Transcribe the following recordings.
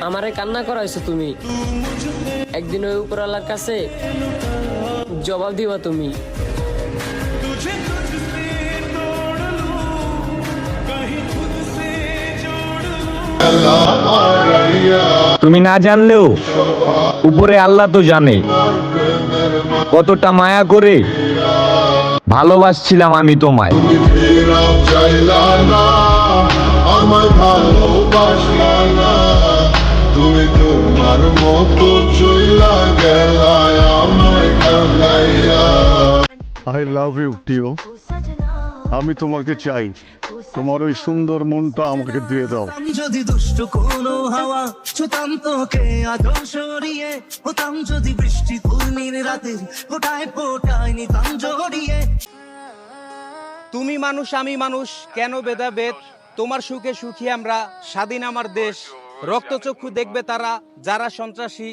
আমারে কান্না করাইছো তুমি, একদিন ওই উপরওয়ালার কাছে জবাব দিবা তুমি। তুমি না জানলেও উপরে আল্লাহ তো জানে কতটা মায়া করে ভালোবাসছিলাম আমি তোমায়। তুমি তোমার মতো চইলা গেলায় আমায় কাঁদাইয়া। I love you, Tio. আমি তোমাকে চাই, তোমার ওই সুন্দর মনটা আমাকে দিয়ে দাও। যদি দুষ্ট কোনো হাওয়া ছুতাম তোকে আদো সরিয়ে, হতাম যদি বৃষ্টি পূর্ণির রাতের ফোটায় ফোটায় নিতাম জড়িয়ে। তুমি মানুষ আমি মানুষ, কেন ভেদাভেদ? তোমার সুখে সুখী আমরা, স্বাধীন আমার দেশ। রক্তচক্ষু দেখবে তারা যারা সন্ত্রাসী।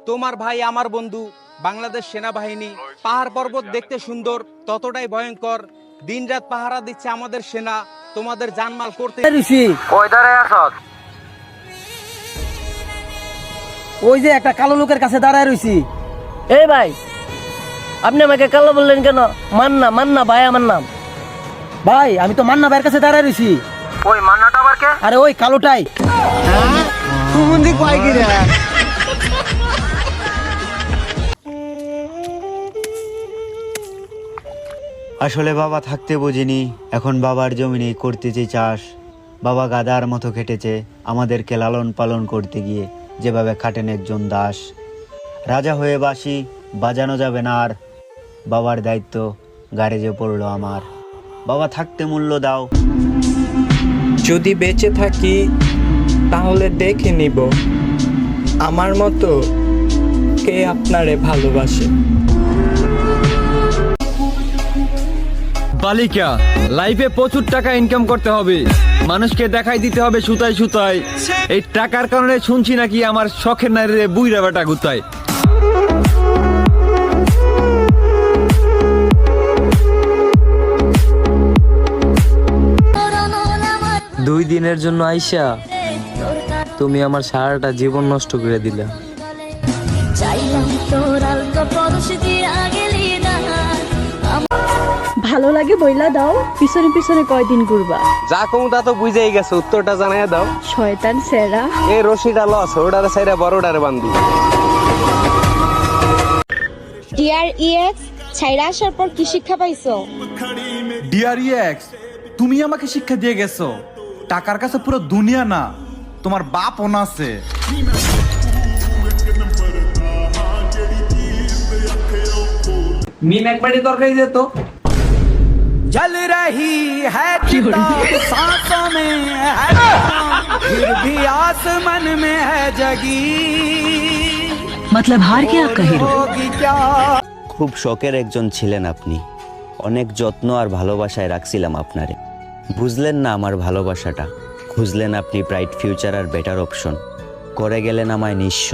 তোমার ভাই আমার বন্ধু বাংলাদেশ সেনাবাহিনী। পাহাড় পর্বত দেখতে সুন্দর, ততটাই ভয়ঙ্কর। দিনরাত পাহারা দিচ্ছে আমাদের সেনা, তোমাদের জানমাল করতে। ওই যে একটা কালো লোকের কাছে দাঁড়ায় রইছি। এই ভাই, আপনি আমাকে কালো বললেন কেন? মান্না, মান্না ভাই আমার নাম। ভাই আমি তো মান্না ভাইয়ের কাছে দাঁড়ায় রইছি। ওই মান্নাটা আবার কে? আরে ওই কালোটাই। আসলে বাবা থাকতে বুঝিনি, এখন বাবার জমিনে করতেছে চাষ। বাবা গাদার মতো খেটেছে আমাদেরকে লালন পালন করতে গিয়ে, যেভাবে খাটেন একজন দাস। রাজা হয়ে বাসি বাজানো যাবে না আর, বাবার দায়িত্ব গাড়িজে পড়লো আমার। বাবা থাকতে মূল্য দাও। যদি বেঁচে থাকি তাহলে দেখে নিব আমার মতো কে আপনারে ভালোবাসে। বালিকা লাইফে প্রচুর টাকা ইনকাম করতে হবে, মানুষকে দেখাই দিতে হবে সুতায় সুতায়। এই টাকার কারণে শুনছি নাকি আমার শখের নারীরে বুইরা বেটা গুতায়। 2 দিনের জন্য আইসা তুমি আমার সারাটা জীবন নষ্ট করে দিলা। ভালো লাগে বইলা দাও, পিছনে পিছনে কয়দিন ঘুরবা? যা কমু তা তো বুঝেই গেছে, উত্তরটা জানাইয়া দাও। শয়তান সেরা। এই রশিটা লস, ওটারে সাইরা বড়টারে বান্ধি। ডিয়ার ইএক্স ছাইরা আসার পর কি শিক্ষা পাইছো? ডিয়ার এক্স, তুমি আমাকে শিক্ষা দিয়ে গেছো টাকার কাছে পুরো দুনিয়া না, তোমার বাপও না আছে। মিম একবারই তরকারি দে তো। जल रही है चिता सांसों में है, फिर भी आसमान में है जगी। मतलब हार के आपका हीरो। होगी क्या? খুব শখের একজন ছিলেন আপনি, অনেক যত্ন আর ভালোবাসায় রাখছিলাম আপনারে। বুঝলেন না আমার ভালোবাসাটা, খুঁজলেন আপনি ব্রাইট ফিউচার আর বেটার অপশন। করে গেলেন আমায় নিঃস্ব,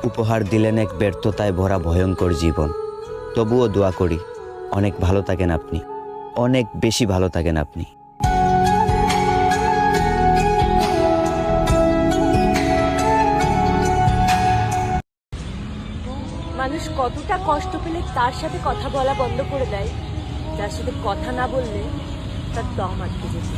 উপহার দিলেন এক ব্যর্থতায় ভরা ভয়ঙ্কর জীবন। তবুও দোয়া করি অনেক ভালো থাকেন আপনি, অনেক বেশি ভালো থাকেন আপনি। মানুষ কতটা কষ্ট পেলে তার সাথে কথা বলা বন্ধ করে দেয়, যার সাথে কথা না বললে তার দম আটকে যেত।